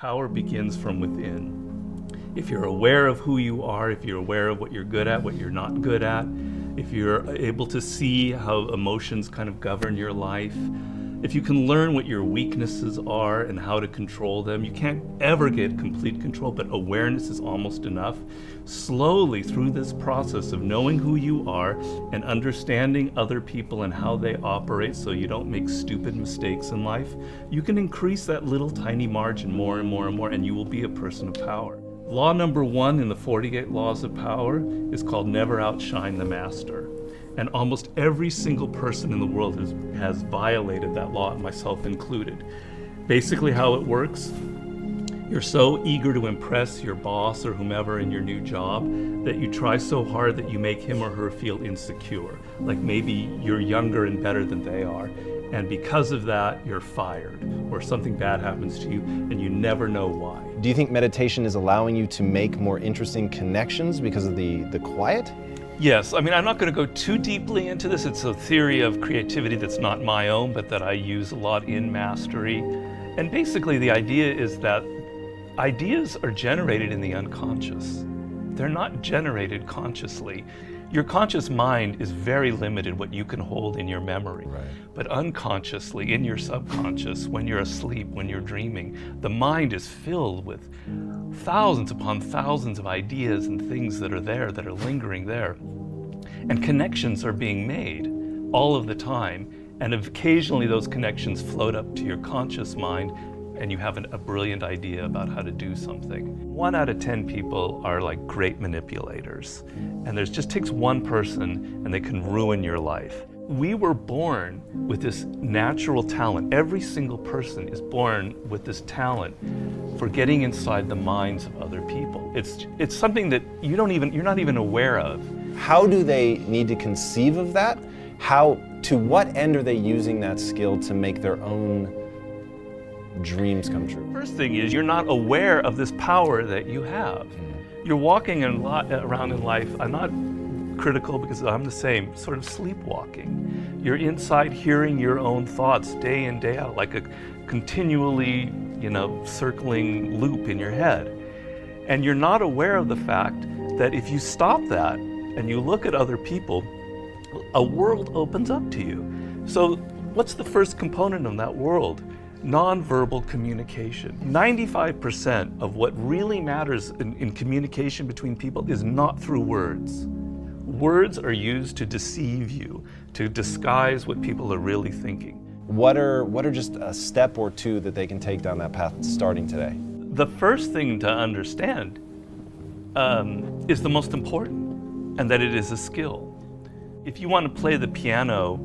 Power begins from within. If you're aware of who you are, if you're aware of what you're good at, what you're not good at, if you're able to see how emotions kind of govern your life, if you can learn what your weaknesses are and how to control them, you can't ever get complete control, but awareness is almost enough. Slowly through this process of knowing who you are and understanding other people and how they operate so you don't make stupid mistakes in life, you can increase that little tiny margin more and more and more, and you will be a person of power. Law number 1 in the 48 Laws of Power is called never outshine the master. And almost every single person in the world has violated that law, myself included. Basically how it works, you're so eager to impress your boss or whomever in your new job that you try so hard that you make him or her feel insecure. Like maybe you're younger and better than they are. And because of that, you're fired, or something bad happens to you and you never know why. Do you think meditation is allowing you to make more interesting connections because of the quiet? Yes, I mean, I'm not going to go too deeply into this. It's a theory of creativity that's not my own, but that I use a lot in Mastery. And basically the idea is that ideas are generated in the unconscious. They're not generated consciously. Your conscious mind is very limited what you can hold in your memory. Right. But unconsciously, in your subconscious, when you're asleep, when you're dreaming, the mind is filled with thousands upon thousands of ideas and things that are there, that are lingering there. And connections are being made all of the time. And occasionally those connections float up to your conscious mind and you have a brilliant idea about how to do something. 1 out of 10 people are like great manipulators. And there just takes one person and they can ruin your life. We were born with this natural talent. Every single person is born with this talent for getting inside the minds of other people. It's something that you're not even aware of. How do they need to conceive of that? To what end are they using that skill to make their own dreams come true? First thing is, you're not aware of this power that you have. You're walking around in life, I'm not critical because I'm the same, sort of sleepwalking. You're inside hearing your own thoughts day in, day out, like a continually, circling loop in your head. And you're not aware of the fact that if you stop that and you look at other people, a world opens up to you. So what's the first component of that world? Nonverbal communication. 95% of what really matters in communication between people is not through words. Words are used to deceive you, to disguise what people are really thinking. What are just a step or two that they can take down that path starting today? The first thing to understand is the most important, and that it is a skill. If you want to play the piano,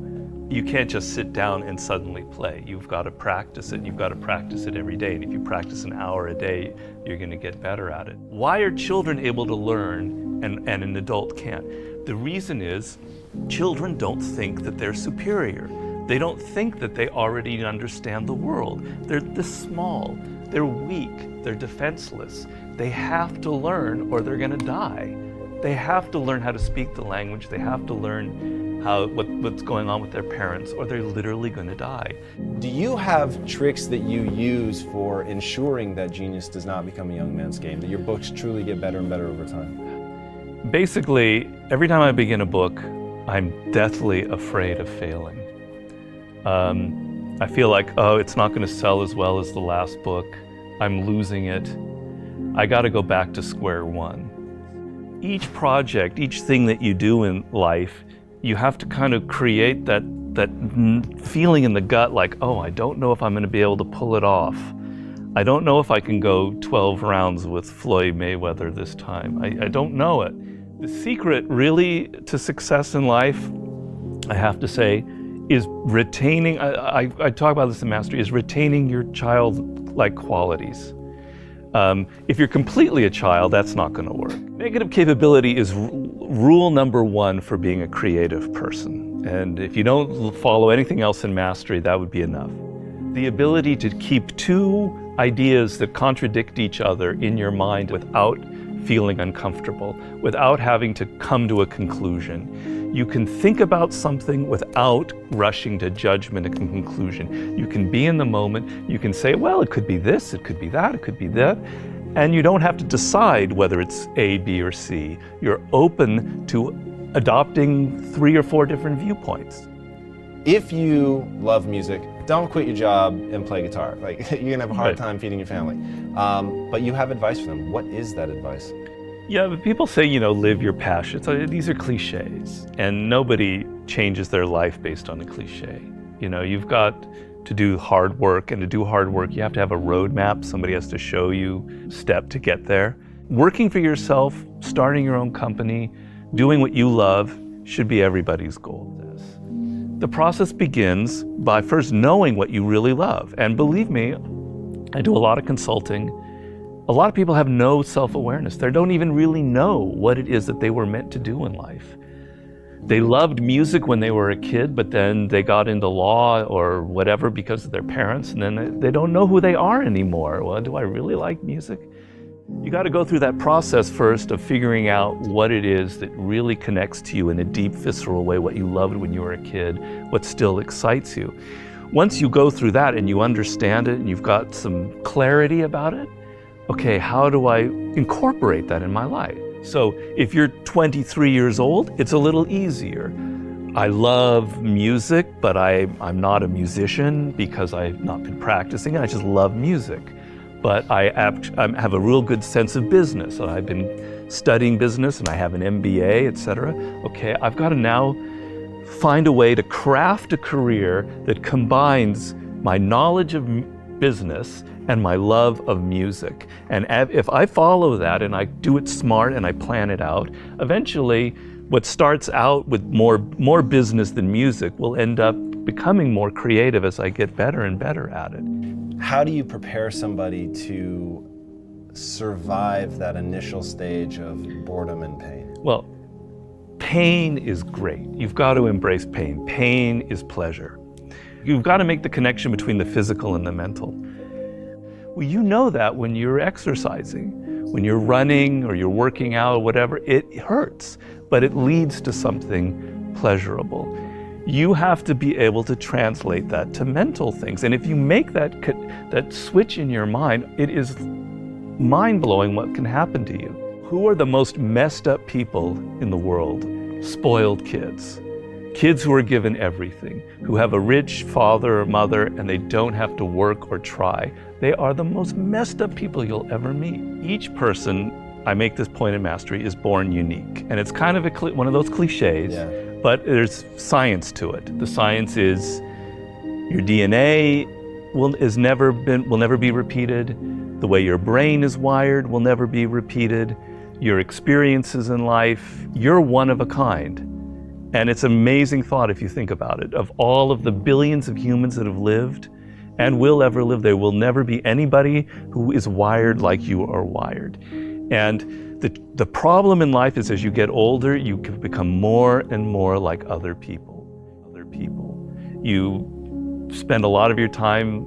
you can't just sit down and suddenly play. You've got to practice it. You've got to practice it every day. And if you practice an hour a day, you're going to get better at it. Why are children able to learn and an adult can't? The reason is children don't think that they're superior. They don't think that they already understand the world. They're this small. They're weak. They're defenseless. They have to learn or they're going to die. They have to learn how to speak the language. They have to learn what's going on with their parents, or they're literally going to die. Do you have tricks that you use for ensuring that genius does not become a young man's game, that your books truly get better and better over time? Basically, every time I begin a book, I'm deathly afraid of failing. I feel like, it's not going to sell as well as the last book. I'm losing it. I got to go back to square one. Each project, each thing that you do in life, you have to kind of create that feeling in the gut like, I don't know if I'm going to be able to pull it off. I don't know if I can go 12 rounds with Floyd Mayweather this time. I don't know it. The secret really to success in life, I have to say, is retaining, I talk about this in Mastery, is retaining your childlike qualities. If you're completely a child, that's not going to work. Negative capability is rule number 1 for being a creative person. And if you don't follow anything else in Mastery, that would be enough. The ability to keep 2 ideas that contradict each other in your mind without feeling uncomfortable, without having to come to a conclusion. You can think about something without rushing to judgment and conclusion. You can be in the moment. You can say, well, it could be this, it could be that, it could be that. And you don't have to decide whether it's A, B, or C. You're open to adopting 3 or 4 different viewpoints. If you love music, don't quit your job and play guitar. Like, you're gonna have a hard time feeding your family. But you have advice for them. What is that advice? Yeah, but people say, live your passion. So these are cliches, and nobody changes their life based on a cliche. You've got to do hard work, and to do hard work, you have to have a roadmap. Somebody has to show you step to get there. Working for yourself, starting your own company, doing what you love should be everybody's goal. The process begins by first knowing what you really love. And believe me, I do a lot of consulting. A lot of people have no self-awareness. They don't even really know what it is that they were meant to do in life. They loved music when they were a kid, but then they got into law or whatever because of their parents, and then they don't know who they are anymore. Well, do I really like music? You got to go through that process first of figuring out what it is that really connects to you in a deep, visceral way, what you loved when you were a kid, what still excites you. Once you go through that and you understand it and you've got some clarity about it, okay, how do I incorporate that in my life? So if you're 23 years old, it's a little easier. I love music, but I'm not a musician because I've not been practicing it. I just love music. But I have a real good sense of business. I've been studying business and I have an MBA, etc. Okay, I've got to now find a way to craft a career that combines my knowledge of business and my love of music. And if I follow that and I do it smart and I plan it out, eventually what starts out with more business than music will end up becoming more creative as I get better and better at it. How do you prepare somebody to survive that initial stage of boredom and pain? Well, pain is great. You've got to embrace pain. Pain is pleasure. You've got to make the connection between the physical and the mental. Well, you know that when you're exercising, when you're running or you're working out or whatever, it hurts, but it leads to something pleasurable. You have to be able to translate that to mental things. And if you make that switch in your mind, it is mind-blowing what can happen to you. Who are the most messed up people in the world? Spoiled kids. Kids who are given everything, who have a rich father or mother and they don't have to work or try. They are the most messed up people you'll ever meet. Each person, I make this point in Mastery, is born unique. And it's kind of one of those cliches. Yeah. But there's science to it. The science is your DNA will never be repeated. The way your brain is wired will never be repeated. Your experiences in life, you're one of a kind. And it's an amazing thought if you think about it. Of all of the billions of humans that have lived and will ever live, there will never be anybody who is wired like you are wired. And the problem in life is as you get older, you can become more and more like other people. You spend a lot of your time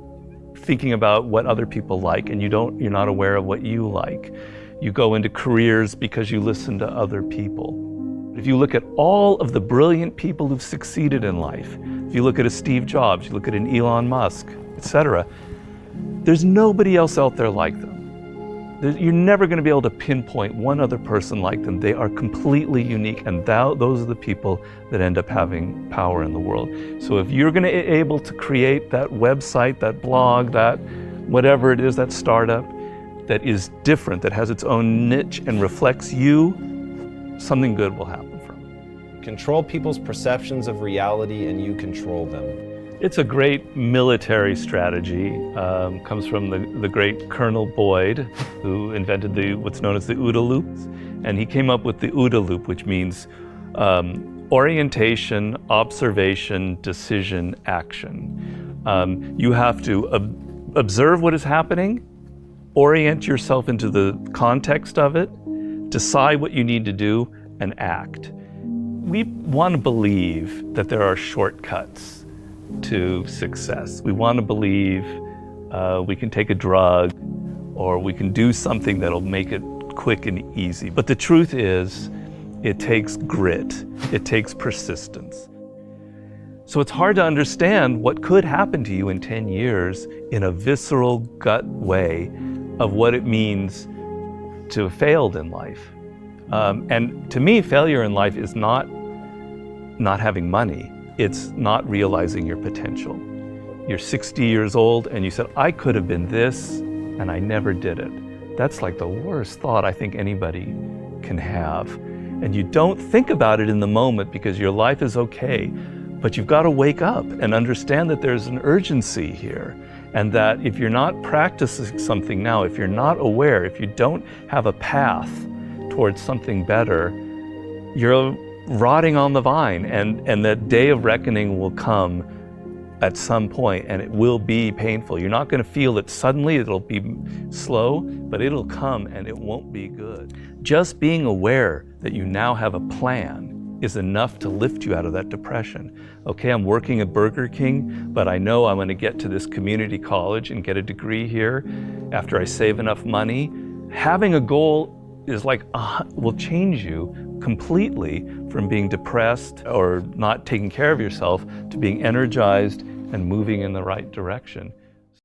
thinking about what other people like, and you're not aware of what you like. You go into careers because you listen to other people. If you look at all of the brilliant people who've succeeded in life, if you look at a Steve Jobs, you look at an Elon Musk, etc., there's nobody else out there like them. You're never going to be able to pinpoint one other person like them. They are completely unique, and those are the people that end up having power in the world. So if you're going to be able to create that website, that blog, that whatever it is, that startup that is different, that has its own niche and reflects you, something good will happen from it. Control people's perceptions of reality and you control them. It's a great military strategy. Comes from the great Colonel Boyd, who invented what's known as the OODA loop. And he came up with the OODA loop, which means orientation, observation, decision, action. You have to observe what is happening, orient yourself into the context of it, decide what you need to do, and act. We want to believe that there are shortcuts to success. We want to believe we can take a drug or we can do something that'll make it quick and easy. But the truth is, it takes grit. It takes persistence. So it's hard to understand what could happen to you in 10 years in a visceral gut way of what it means to have failed in life. And to me, failure in life is not having money. It's not realizing your potential. You're 60 years old and you said, I could have been this, and I never did it. That's like the worst thought I think anybody can have. And you don't think about it in the moment because your life is okay, but you've got to wake up and understand that there's an urgency here, and that if you're not practicing something now, if you're not aware, if you don't have a path towards something better, you're rotting on the vine, and that day of reckoning will come at some point, and it will be painful. You're not going to feel it suddenly, it'll be slow, but it'll come and it won't be good. Just being aware that you now have a plan is enough to lift you out of that depression. Okay, I'm working at Burger King, but I know I'm going to get to this community college and get a degree here after I save enough money. Having a goal is like, will change you completely from being depressed or not taking care of yourself to being energized and moving in the right direction.